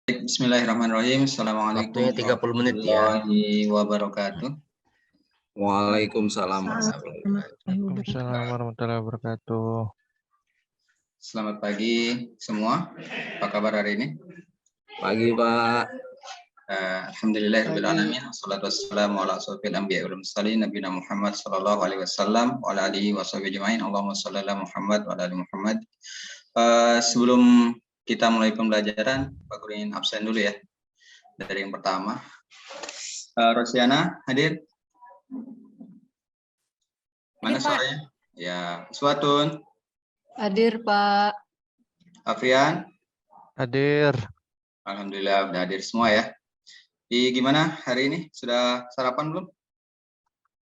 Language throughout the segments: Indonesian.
Bismillahirrahmanirrahim. Assalamualaikum Waktunya 30 menit ya. warahmatullahi wabarakatuh. Waalaikumsalam Waalaikumsalam warahmatullahi wabarakatuh. Selamat pagi semua. Apa kabar hari ini? Pagi, Pak. Alhamdulillahirabbil alamin. Wassalatu wassalamu ala asyrofil anbiya'i wal mursalin nabiyina Muhammad sallallahu alaihi wasallam wa ala alihi washabihi ajmain. Allahumma shalli ala Muhammad wa ala ali Muhammad. Sebelum kita mulai pembelajaran, Pak Guru ingin absen dulu ya. Dari yang pertama. Rosiana hadir? Mana suaranya? Ya, Suatun. Hadir, Pak. Afrian. Hadir. Alhamdulillah udah hadir semua ya. Gimana hari ini? Sudah sarapan belum?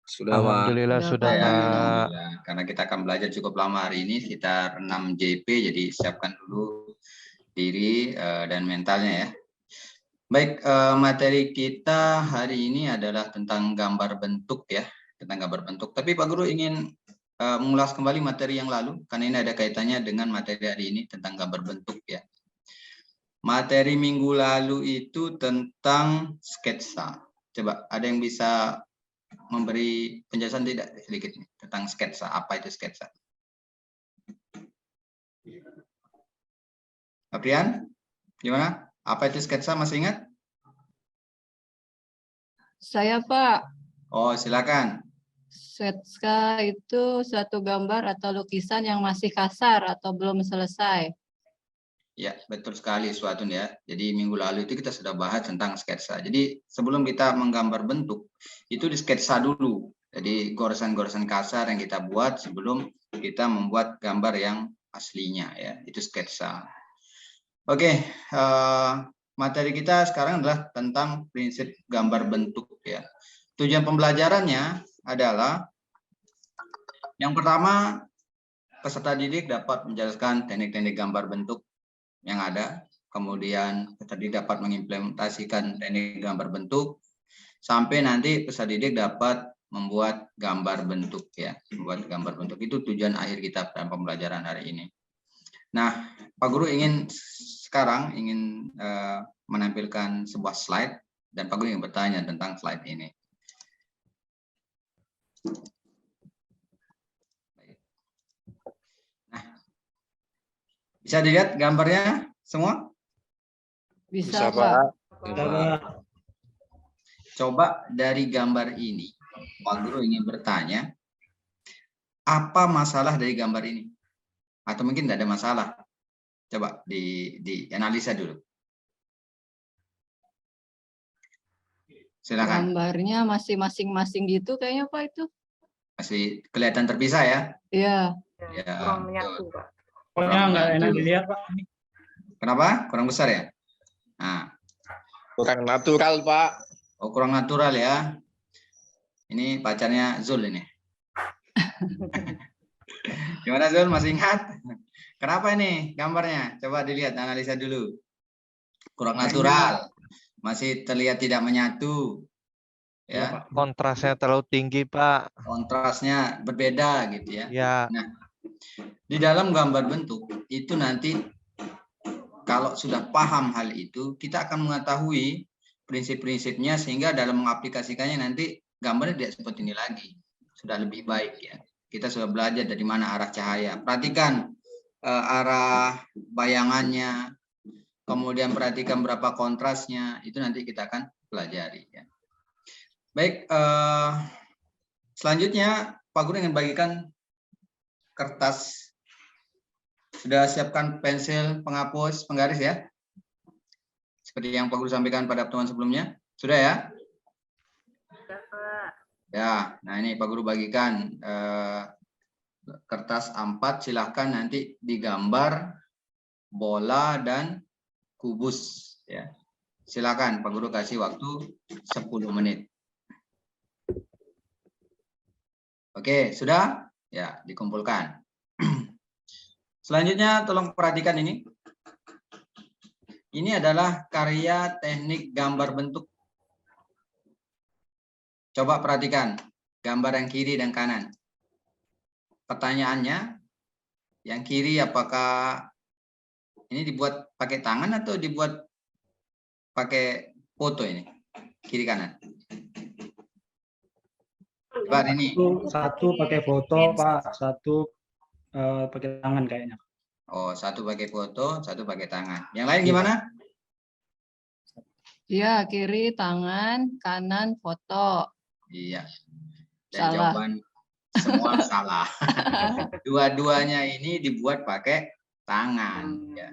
Sudah, Pak. Alhamdulillah sudah, Ya, Pak. alhamdulillah. Karena kita akan belajar cukup lama hari ini, sekitar 6 JP, jadi siapkan dulu diri dan mentalnya ya. Baik, materi kita hari ini adalah tentang gambar bentuk ya, tentang gambar bentuk. Tapi Pak Guru ingin mengulas kembali materi yang lalu, karena ini ada kaitannya dengan materi hari ini tentang gambar bentuk ya. Materi minggu lalu itu tentang sketsa. Coba ada yang bisa memberi penjelasan tidak sedikit tentang sketsa? Apa itu sketsa? Aprian, gimana? Apa itu sketsa? Masih ingat? Saya, Pak. Oh, silakan. Sketsa itu suatu gambar atau lukisan yang masih kasar atau belum selesai. Ya, betul sekali Suatun ya. Jadi minggu lalu itu kita sudah bahas tentang sketsa. Jadi sebelum kita menggambar bentuk, itu di sketsa dulu. Jadi goresan-goresan kasar yang kita buat sebelum kita membuat gambar yang aslinya ya. Itu sketsa. Oke, materi kita sekarang adalah tentang prinsip gambar bentuk ya. Tujuan pembelajarannya adalah yang pertama, peserta didik dapat menjelaskan teknik-teknik gambar bentuk yang ada, kemudian peserta didik dapat mengimplementasikan teknik gambar bentuk, sampai nanti peserta didik dapat membuat gambar bentuk ya, membuat gambar bentuk. Itu tujuan akhir kita dalam pembelajaran hari ini. Nah, Pak Guru sekarang ingin menampilkan sebuah slide dan Pak Guru ingin bertanya tentang slide ini. Nah, bisa dilihat gambarnya semua? Bisa, Pak. Coba dari gambar ini, Pak Guru ingin bertanya, apa masalah dari gambar ini? Atau mungkin tidak ada masalah. Coba dianalisa dulu. Silakan. Gambarnya masih masing-masing gitu kayaknya, Pak, itu. Masih kelihatan terpisah ya? Iya. Ya, kurang menyatu, Pak. Pokoknya nggak enak dilihat, Pak. Kenapa? Kurang besar ya? Nah. Kurang natural, Pak. Oh, kurang natural ya. Ini pacarnya Zul ini. Gimana Zul, masih ingat? Kenapa ini gambarnya? Coba dilihat, analisa dulu. Kurang natural. Masih terlihat tidak menyatu. Ya. Kontrasnya terlalu tinggi, Pak. Kontrasnya berbeda gitu ya. Ya. Nah, di dalam gambar bentuk itu nanti kalau sudah paham hal itu, kita akan mengetahui prinsip-prinsipnya sehingga dalam mengaplikasikannya nanti gambarnya tidak seperti ini lagi. Sudah lebih baik ya. Kita sudah belajar dari mana arah cahaya. Perhatikan arah bayangannya, kemudian perhatikan berapa kontrasnya, itu nanti kita akan pelajari ya. Baik, selanjutnya Pak Guru ingin bagikan kertas. Sudah siapkan pensil, penghapus, penggaris ya? Seperti yang Pak Guru sampaikan pada pertemuan sebelumnya. Sudah ya? Sudah, Pak. Ya, nah ini Pak Guru bagikan kertas A4, silahkan nanti digambar bola dan kubus ya. Silakan Pak Guru kasih waktu 10 menit. Oke, sudah? Ya, dikumpulkan. Selanjutnya tolong perhatikan ini. Ini adalah karya teknik gambar bentuk. Coba perhatikan gambar yang kiri dan kanan. Pertanyaannya, yang kiri apakah ini dibuat pakai tangan atau dibuat pakai foto ini, kiri kanan. Coba ini. Satu pakai foto, Pak. Satu pakai tangan kayaknya. Oh, satu pakai foto, satu pakai tangan. Yang lain gimana? Iya, kiri tangan, kanan foto. Iya. Dan Salah. jawaban semua salah. Dua-duanya ini dibuat pakai tangan, ya.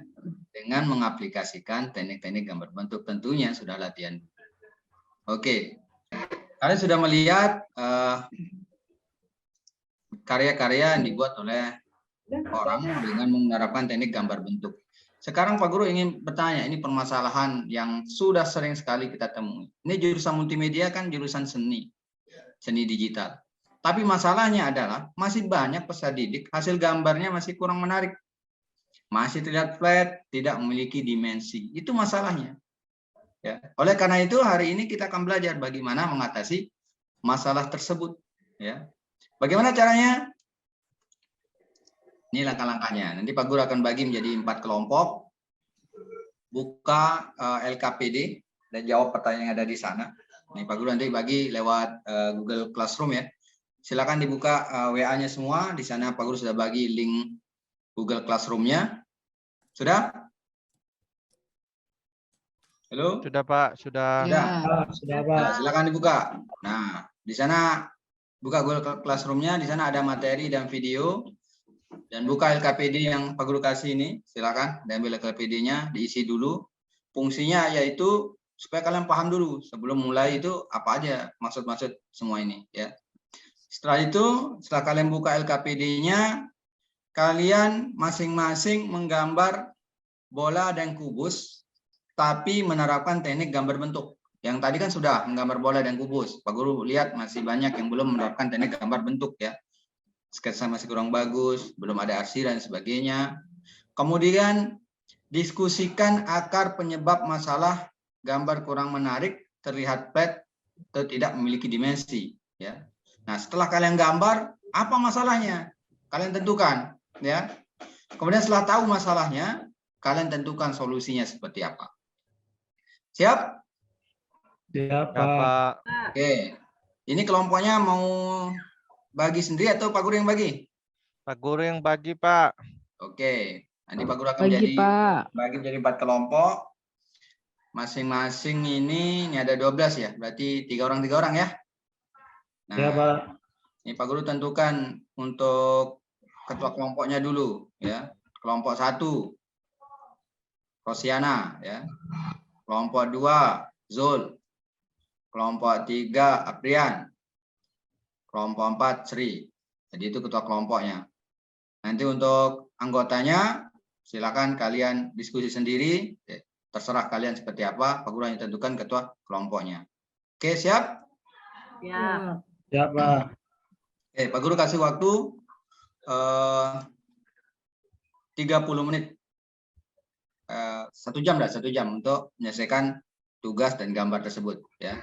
Dengan mengaplikasikan teknik-teknik gambar bentuk, tentunya sudah latihan. Oke, kalian sudah melihat karya-karya yang dibuat oleh orang dengan menerapkan teknik gambar bentuk. Sekarang Pak Guru ingin bertanya, ini permasalahan yang sudah sering sekali kita temui. Ini jurusan multimedia kan jurusan seni digital. Tapi masalahnya adalah masih banyak peserta didik hasil gambarnya masih kurang menarik. Masih terlihat flat, tidak memiliki dimensi. Itu masalahnya. Ya. Oleh karena itu hari ini kita akan belajar bagaimana mengatasi masalah tersebut. Ya. Bagaimana caranya? Ini langkah-langkahnya. Nanti Pak Guru akan bagi menjadi 4 kelompok. Buka LKPD dan jawab pertanyaan yang ada di sana. Nih Pak Guru nanti bagi lewat Google Classroom ya. Silakan dibuka WA-nya semua. Di sana Pak Guru sudah bagi link Google Classroom-nya. Sudah? Halo? Sudah Pak, sudah. Sudah. Sudah, Pak. Nah, silakan dibuka. Nah, di sana buka Google Classroom-nya. Di sana ada materi dan video. Dan buka LKPD yang Pak Guru kasih ini. Silakan diambil LKPD-nya, diisi dulu. Fungsinya yaitu supaya kalian paham dulu sebelum mulai itu apa aja maksud-maksud semua ini ya. Setelah itu, setelah kalian buka LKPD-nya, kalian masing-masing menggambar bola dan kubus, tapi menerapkan teknik gambar bentuk. Yang tadi kan sudah menggambar bola dan kubus. Pak Guru lihat masih banyak yang belum menerapkan teknik gambar bentuk ya. Sketsa masih kurang bagus, belum ada arsi dan sebagainya. Kemudian diskusikan akar penyebab masalah gambar kurang menarik, terlihat flat, atau tidak memiliki dimensi. Ya. Nah, setelah kalian gambar, apa masalahnya? Kalian tentukan. Ya. Kemudian setelah tahu masalahnya, kalian tentukan solusinya seperti apa. Siap? Siap, Ya, Pak. Pak. Oke. Ini kelompoknya mau bagi sendiri atau Pak Guru yang bagi? Pak Guru yang bagi, Pak. Oke. Nanti Pak Guru akan Bagi, Pak. bagi menjadi 4 kelompok. Masing-masing ini ada 12 ya. Berarti 3 orang ya. Nah, Ya, Pak. ini Pak Guru tentukan untuk ketua kelompoknya dulu ya. Kelompok 1 Rosiana ya. Kelompok 2 Zul. Kelompok 3 Aprian. Kelompok 4 Sri. Jadi itu ketua kelompoknya. Nanti untuk anggotanya silakan kalian diskusi sendiri. Terserah kalian seperti apa. Pak Guru hanya tentukan ketua kelompoknya. Oke, siap? Ya. Ya, Pak. Oke, Pak Guru kasih waktu 30 menit. 1 jam dah, 1 jam untuk menyelesaikan tugas dan gambar tersebut ya.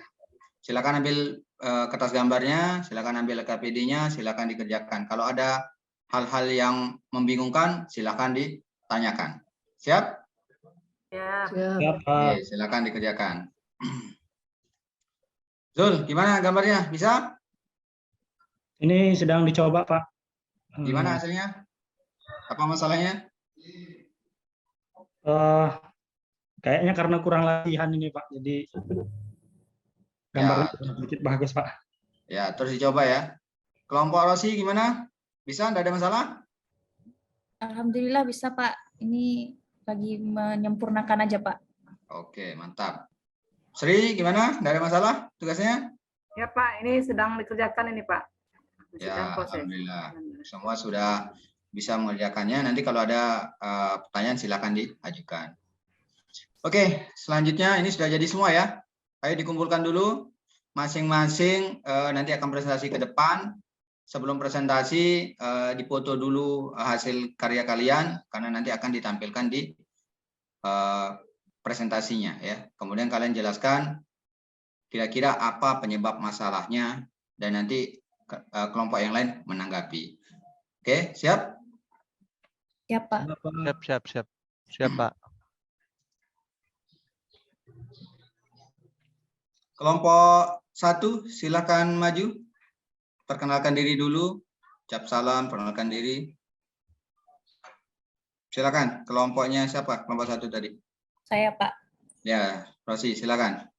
Silakan ambil kertas gambarnya, silakan ambil KPD-nya, silakan dikerjakan. Kalau ada hal-hal yang membingungkan, silakan ditanyakan. Siap? Ya. Ya, Pak. Oke, silakan dikerjakan. Zul, gimana gambarnya? Bisa? Ini sedang dicoba, Pak. Gimana hasilnya? Apa masalahnya? Kayaknya karena kurang latihan ini, Pak. Jadi gambarnya sedikit bagus, Pak. Ya, terus dicoba ya. Kelompok Rosi gimana? Bisa? Tidak ada masalah? Alhamdulillah bisa, Pak. Ini lagi menyempurnakan aja, Pak. Oke, mantap. Sri, gimana? Tidak ada masalah tugasnya? Ya, Pak. Ini sedang dikerjakan ini, Pak. Ya, Sedang proses. alhamdulillah. Semua sudah bisa mengerjakannya. Nanti kalau ada pertanyaan silakan diajukan. Oke, selanjutnya ini sudah jadi semua ya. Ayo dikumpulkan dulu. Masing-masing nanti akan presentasi ke depan. Sebelum presentasi, dipoto dulu hasil karya kalian, karena nanti akan ditampilkan di presentasinya. Ya. Kemudian kalian jelaskan kira-kira apa penyebab masalahnya, dan nanti kelompok yang lain menanggapi. Oke, siap? Ya, Pak. Siap, Pak. Kelompok 1, silakan maju. Perkenalkan diri dulu. Ucap salam, perkenalkan diri. Silakan, kelompoknya siapa? Kelompok 1 tadi. Saya Pak. Ya, Rosi, silakan.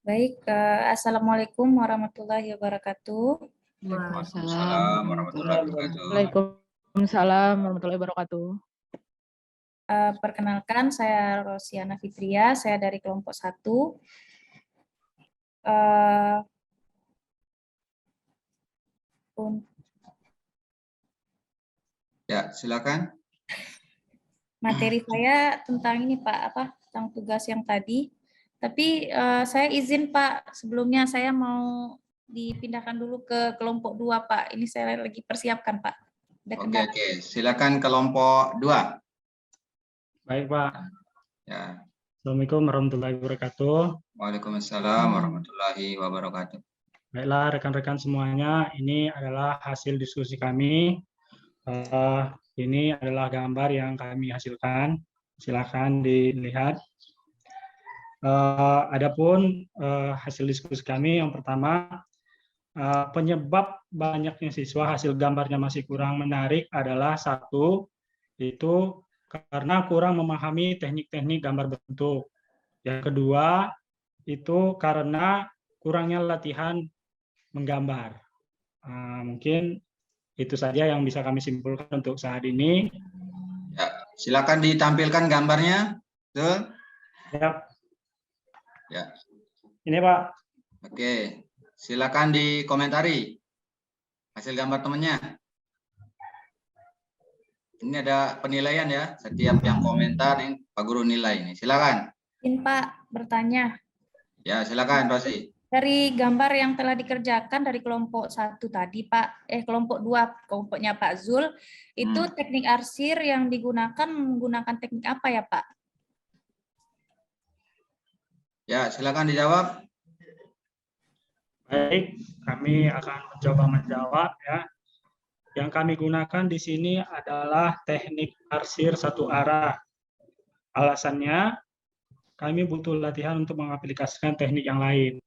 Baik, Assalamualaikum warahmatullahi wabarakatuh. Waalaikumsalam warahmatullahi wabarakatuh. Waalaikumsalam warahmatullahi wabarakatuh. Perkenalkan, saya Rosiana Fitria, saya dari kelompok 1. Ya, silakan. Materi saya tentang ini Pak, tentang tugas yang tadi. Tapi saya izin Pak, sebelumnya saya mau dipindahkan dulu ke kelompok 2 Pak. Ini saya lagi persiapkan Pak. Oke, silakan kelompok 2. Baik, Pak. Ya. Assalamualaikum warahmatullahi wabarakatuh. Waalaikumsalam warahmatullahi wabarakatuh. Baiklah, rekan-rekan semuanya, ini adalah hasil diskusi kami. Ini adalah gambar yang kami hasilkan. Silakan dilihat. Adapun hasil diskusi kami yang pertama, penyebab banyaknya siswa hasil gambarnya masih kurang menarik adalah 1, itu karena kurang memahami teknik-teknik gambar bentuk. Yang kedua, itu karena kurangnya latihan menggambar. Mungkin itu saja yang bisa kami simpulkan untuk saat ini. Ya, silakan ditampilkan gambarnya. Betul? Ya. Ini Pak. Oke, silakan dikomentari hasil gambar temannya. Ini ada penilaian ya, setiap yang komentar yang Pak Guru nilai ini. Silakan. Izin Pak bertanya. Ya, silakan Rosi. Dari gambar yang telah dikerjakan dari kelompok 1 tadi Pak, kelompok 2, kelompoknya Pak Zul, itu teknik arsir yang digunakan menggunakan teknik apa ya Pak? Ya, silakan dijawab. Baik, kami akan mencoba menjawab ya. Yang kami gunakan di sini adalah teknik arsir satu arah. Alasannya, kami butuh latihan untuk mengaplikasikan teknik yang lain.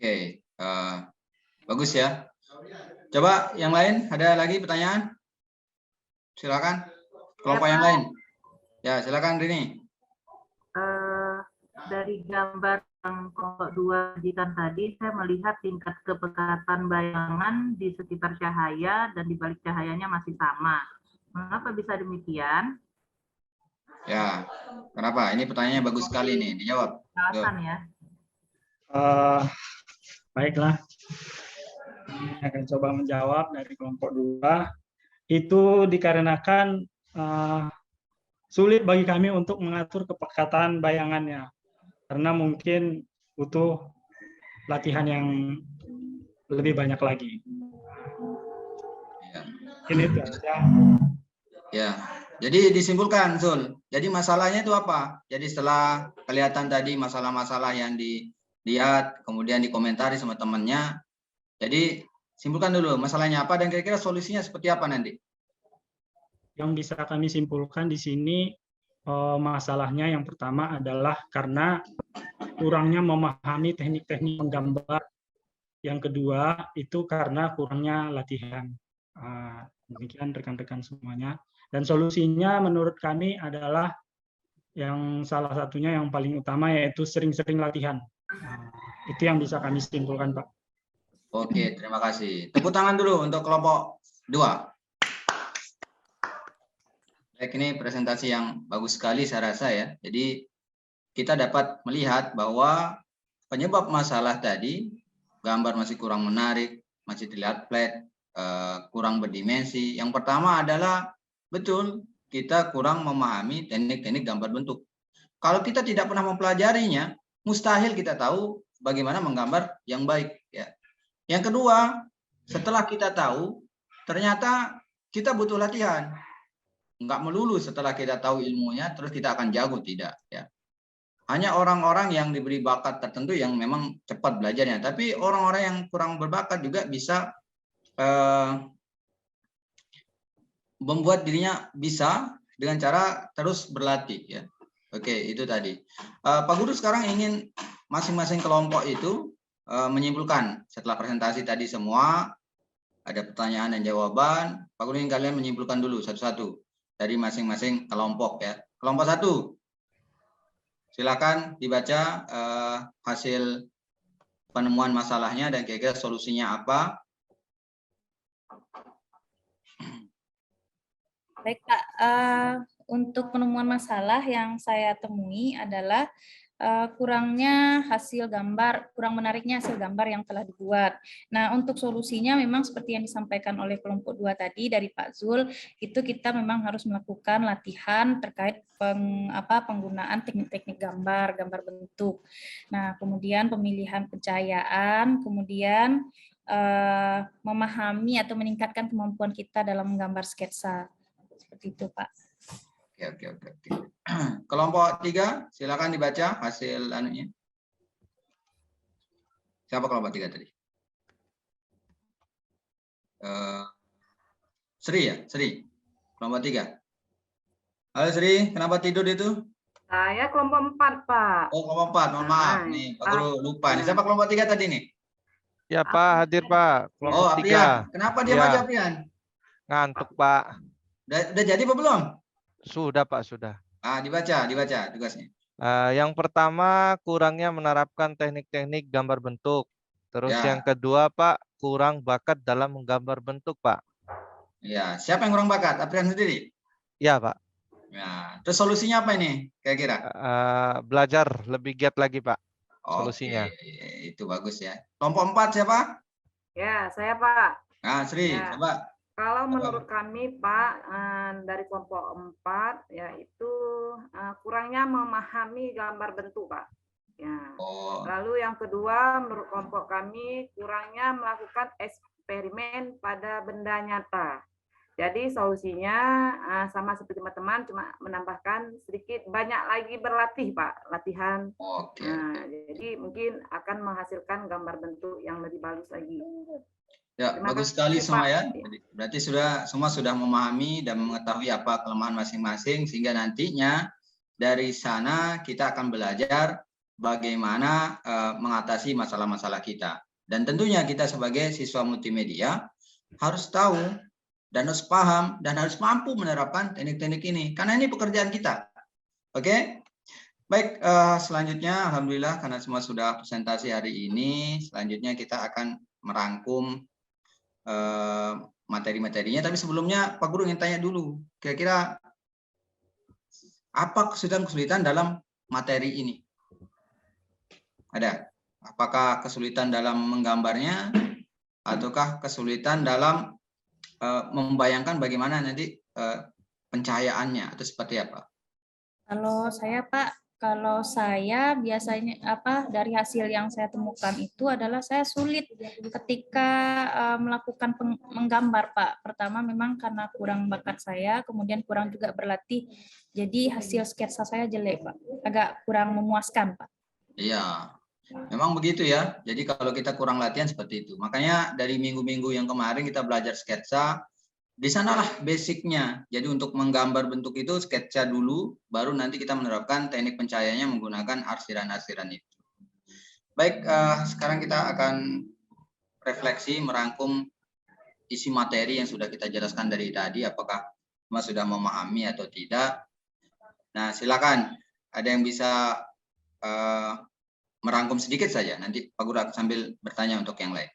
Oke, bagus ya. Coba yang lain, ada lagi pertanyaan? Silakan. Kelompok yang lain. Ya, silakan Rini. Dari gambar yang kelompok 2 jikan tadi, saya melihat tingkat kepekatan bayangan di sekitar cahaya dan di balik cahayanya masih sama. Mengapa bisa demikian? Ya, kenapa? Ini pertanyaannya bagus sekali nih, dijawab. Alasan ya. Baiklah, saya akan coba menjawab dari kelompok 2. Itu dikarenakan sulit bagi kami untuk mengatur kepekatan bayangannya. Karena mungkin butuh latihan yang lebih banyak lagi. Ya. Ini itu aja. Ya, jadi disimpulkan, Zul. Jadi masalahnya itu apa? Jadi setelah kelihatan tadi masalah-masalah yang dilihat, kemudian dikomentari sama temannya, jadi simpulkan dulu masalahnya apa dan kira-kira solusinya seperti apa nanti? Yang bisa kami simpulkan di sini, masalahnya yang pertama adalah karena kurangnya memahami teknik-teknik menggambar. Yang kedua itu karena kurangnya latihan. Demikian rekan-rekan semuanya. Dan solusinya menurut kami adalah yang salah satunya yang paling utama yaitu sering-sering latihan. Itu yang bisa kami simpulkan, Pak. Oke, terima kasih. Tepuk tangan dulu untuk kelompok 2. Baik, ini presentasi yang bagus sekali saya rasa ya. Jadi kita dapat melihat bahwa penyebab masalah tadi, gambar masih kurang menarik, masih terlihat flat, kurang berdimensi. Yang pertama adalah betul kita kurang memahami teknik-teknik gambar bentuk. Kalau kita tidak pernah mempelajarinya, mustahil kita tahu bagaimana menggambar yang baik. Ya. Yang kedua, setelah kita tahu, ternyata kita butuh latihan. Enggak melulu setelah kita tahu ilmunya, terus kita akan jago, tidak. Ya. Hanya orang-orang yang diberi bakat tertentu yang memang cepat belajarnya. Tapi orang-orang yang kurang berbakat juga bisa membuat dirinya bisa dengan cara terus berlatih. Ya. Oke, itu tadi. Pak Guru sekarang ingin masing-masing kelompok itu menyimpulkan setelah presentasi tadi semua, ada pertanyaan dan jawaban. Pak Guru ingin kalian menyimpulkan dulu satu-satu dari masing-masing kelompok ya. Kelompok 1, silakan dibaca hasil penemuan masalahnya dan kira-kira solusinya apa. Baik Pak, untuk penemuan masalah yang saya temui adalah kurangnya hasil gambar, kurang menariknya hasil gambar yang telah dibuat. Nah, untuk solusinya memang seperti yang disampaikan oleh kelompok 2 tadi dari Pak Zul, itu kita memang harus melakukan latihan terkait penggunaan teknik-teknik gambar, gambar bentuk. Nah, kemudian pemilihan pencahayaan, kemudian memahami atau meningkatkan kemampuan kita dalam menggambar sketsa. Seperti itu, Pak. Oke. Kelompok 3, silakan dibaca hasil anunya. Siapa kelompok 3 tadi? Sri ya? Sri. Kelompok 3. Halo Sri, kenapa tidur itu? Saya kelompok 4, Pak. Oh, kelompok 4, mohon maaf. Nih, Pak Guru lupa. Nih, siapa kelompok 3 tadi nih? Ya Pak, hadir Pak. Oh, Kelompok 3. Aprian. Kenapa dia Ya. aja, Aprian? Ngantuk Pak. Udah jadi apa belum? Sudah Pak, sudah. Dibaca tugasnya. Yang pertama, kurangnya menerapkan teknik-teknik gambar bentuk. Terus Ya. yang kedua Pak, kurang bakat dalam menggambar bentuk Pak. Ya, siapa yang kurang bakat? Aprian sendiri? Ya Pak. Ya, terus solusinya apa ini kira-kira? Belajar lebih giat lagi Pak. Solusinya. Oke, itu bagus ya. Kelompok 4 siapa? Ya, saya, Pak. Nah, Sri, Ya. coba. Kalau menurut kami, Pak, dari kelompok 4, yaitu kurangnya memahami gambar bentuk, Pak. Ya. Oh, Lalu yang kedua, menurut kelompok kami, kurangnya melakukan eksperimen pada benda nyata. Jadi solusinya sama seperti teman-teman, cuma menambahkan sedikit banyak lagi berlatih, Pak, latihan. oke. Jadi mungkin akan menghasilkan gambar bentuk yang lebih bagus lagi. Ya, Terima bagus kasih, sekali semua Pak. ya. Berarti semua sudah memahami dan mengetahui apa kelemahan masing-masing, sehingga nantinya dari sana kita akan belajar bagaimana mengatasi masalah-masalah kita. Dan tentunya kita sebagai siswa multimedia harus tahu dan harus paham dan harus mampu menerapkan teknik-teknik ini, karena ini pekerjaan kita. Oke? Baik, selanjutnya alhamdulillah karena semua sudah presentasi hari ini, selanjutnya kita akan merangkum materi-materinya. Tapi sebelumnya Pak Guru ingin tanya dulu, kira-kira apa kesulitan-kesulitan dalam materi ini? Ada? Apakah kesulitan dalam menggambarnya, ataukah kesulitan dalam membayangkan bagaimana nanti pencahayaannya, atau seperti apa? Kalau saya biasanya dari hasil yang saya temukan itu adalah saya sulit ketika melakukan menggambar, Pak. Pertama memang karena kurang bakat saya, kemudian kurang juga berlatih. Jadi hasil sketsa saya jelek, Pak. Agak kurang memuaskan, Pak. Iya. Memang begitu ya. Jadi kalau kita kurang latihan seperti itu. Makanya dari minggu-minggu yang kemarin kita belajar sketsa. Di sanalah basicnya. Jadi untuk menggambar bentuk itu sketsa dulu, baru nanti kita menerapkan teknik pencahayaannya menggunakan arsiran-arsiran itu. Baik, sekarang kita akan refleksi, merangkum isi materi yang sudah kita jelaskan dari tadi, apakah semua sudah memahami atau tidak. Nah, silakan. Ada yang bisa merangkum sedikit saja. Nanti Pak Guru sambil bertanya untuk yang lain.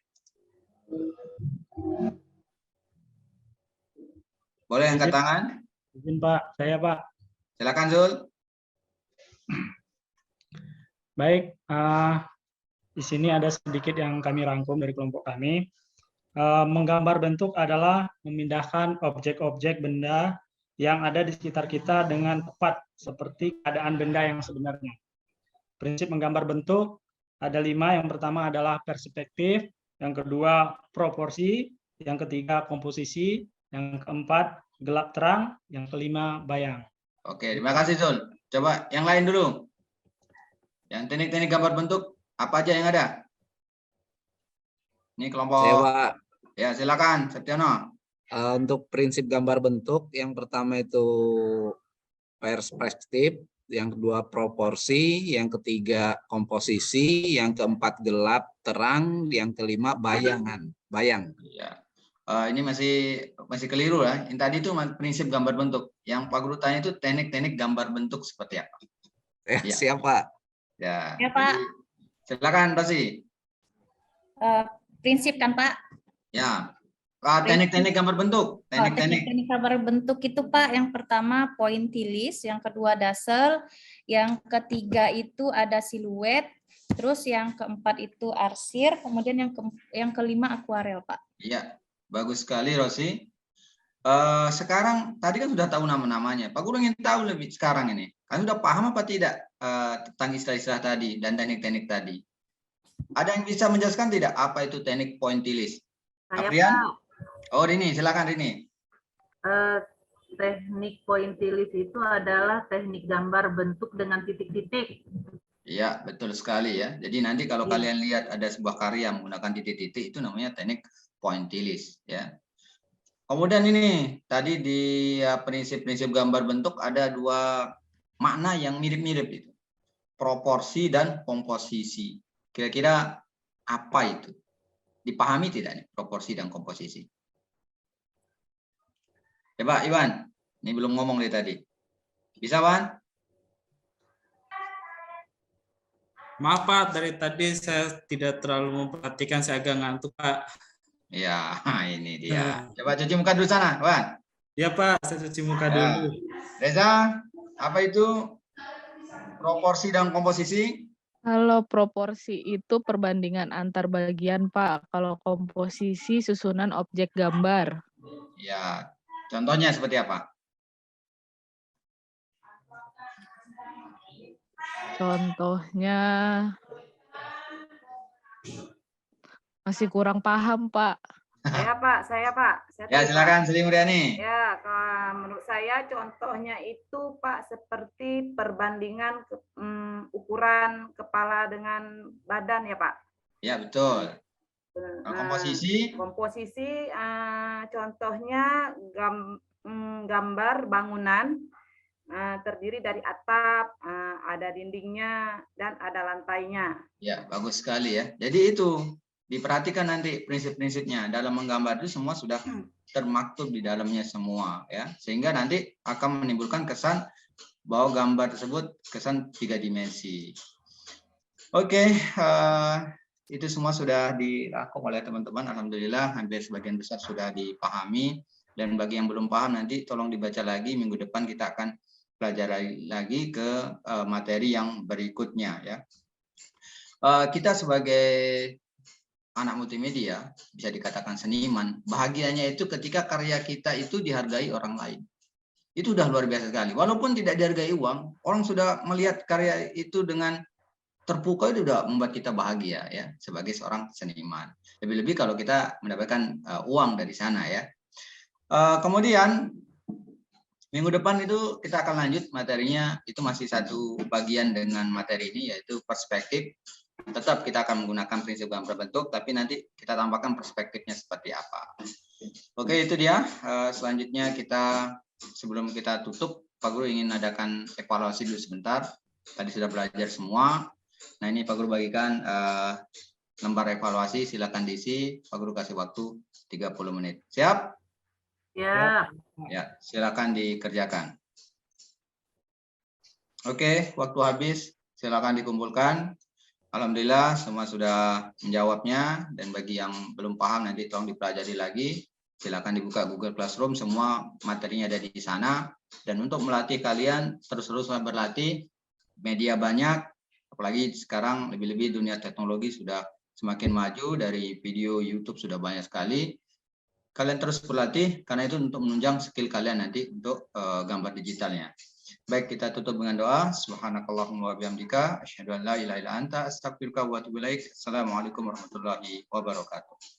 Boleh angkat tangan? Izin Pak, saya Pak. Silakan Zul. Baik, di sini ada sedikit yang kami rangkum dari kelompok kami. Menggambar bentuk adalah memindahkan objek-objek benda yang ada di sekitar kita dengan tepat seperti keadaan benda yang sebenarnya. Prinsip menggambar bentuk ada 5. Yang pertama adalah perspektif, yang kedua proporsi, yang ketiga komposisi, yang keempat gelap terang, yang kelima bayang. Oke, terima kasih Zul. Coba yang lain dulu. Yang teknik-teknik gambar bentuk apa aja yang ada? Ini kelompok. Saya, Pak. Ya, silakan Septiono. Untuk prinsip gambar bentuk, yang pertama itu perspektif, yang kedua proporsi, yang ketiga komposisi, yang keempat gelap, terang, yang kelima bayangan. Bayang. Ya. Ini masih keliru ya. Yang tadi itu prinsip gambar bentuk. Yang Pak Guru tanya itu teknik-teknik gambar bentuk seperti apa? Ya, Ya. siapa? Ya. Ya, Pak. Silakan, Rosi. Prinsip kan, Pak? Ya. Teknik-teknik gambar bentuk. Teknik-teknik. Teknik gambar bentuk itu, Pak, yang pertama pointillis, yang kedua dassel, yang ketiga itu ada siluet, terus yang keempat itu arsir, kemudian yang kelima akuarel, Pak. Iya, bagus sekali, Rosi. Sekarang tadi kan sudah tahu nama-namanya. Pak Guru ingin tahu lebih sekarang ini. Kan sudah paham apa tidak tentang istilah-istilah tadi dan teknik-teknik tadi? Ada yang bisa menjelaskan tidak apa itu teknik pointillis? Saya, Aprian? Pak, Oh, Rini, silakan Rini. teknik pointillis itu adalah teknik gambar bentuk dengan titik-titik. Iya, betul sekali ya. Jadi nanti kalau Iya. kalian lihat ada sebuah karya menggunakan titik-titik itu namanya teknik pointillis ya. Kemudian ini tadi di prinsip-prinsip gambar bentuk ada dua makna yang mirip-mirip itu. Proporsi dan komposisi. Kira-kira apa itu? Dipahami tidak nih proporsi dan komposisi? Coba Iwan, ini belum ngomong dari tadi. Bisa, Wan? Maaf Pak, dari tadi saya tidak terlalu memperhatikan, saya agak ngantuk Pak. Ya, ini dia. Coba cuci muka dulu sana, Wan. Ya Pak, saya cuci muka Ya. dulu. Reza, apa itu proporsi dan komposisi? Kalau proporsi itu perbandingan antar bagian, Pak. Kalau komposisi susunan objek gambar. Ya, contohnya seperti apa? Contohnya masih kurang paham, Pak. Saya, Pak. Ya, tahu, silakan Pak. Sri Mulyani. Ya, menurut saya contohnya itu, Pak, seperti perbandingan ukuran kepala dengan badan ya, Pak. Ya, betul. Komposisi? Komposisi contohnya gambar bangunan terdiri dari atap, ada dindingnya, dan ada lantainya. Ya, bagus sekali ya. Jadi itu diperhatikan nanti prinsip-prinsipnya dalam menggambar itu semua sudah termaktub di dalamnya semua ya, sehingga nanti akan menimbulkan kesan bahwa gambar tersebut kesan 3 dimensi. Oke, itu semua sudah dirangkum oleh teman-teman. Alhamdulillah hampir sebagian besar sudah dipahami, dan bagi yang belum paham nanti tolong dibaca lagi. Minggu depan kita akan pelajari lagi ke materi yang berikutnya ya. Kita sebagai anak multimedia, bisa dikatakan seniman, bahagianya itu ketika karya kita itu dihargai orang lain. Itu udah luar biasa sekali. Walaupun tidak dihargai uang, orang sudah melihat karya itu dengan terpukau, itu udah membuat kita bahagia ya sebagai seorang seniman. Lebih-lebih kalau kita mendapatkan uang dari sana ya. Kemudian minggu depan itu kita akan lanjut materinya, itu masih satu bagian dengan materi ini, yaitu perspektif. Tetap kita akan menggunakan prinsip gambar bentuk, tapi nanti kita tambahkan perspektifnya seperti apa. Oke, itu dia. Selanjutnya kita, sebelum kita tutup, Pak Guru ingin adakan evaluasi dulu sebentar. Tadi sudah belajar semua. Nah, ini Pak Guru bagikan lembar evaluasi, silakan diisi. Pak Guru kasih waktu 30 menit. Siap? Ya. Ya, silakan dikerjakan. Oke, waktu habis. Silakan dikumpulkan. Alhamdulillah semua sudah menjawabnya, dan bagi yang belum paham nanti tolong dipelajari lagi. Silakan dibuka Google Classroom, semua materinya ada di sana. Dan untuk melatih kalian terus-terus berlatih, media banyak, apalagi sekarang lebih-lebih dunia teknologi sudah semakin maju, dari video YouTube sudah banyak sekali. Kalian terus berlatih, karena itu untuk menunjang skill kalian nanti untuk gambar digitalnya. Baik, kita tutup dengan doa. Subhanakallahumma wa bihamdika asyhadu an la ilaha illa anta astaghfiruka wa atubu ilaik. Assalamualaikum warahmatullahi wabarakatuh.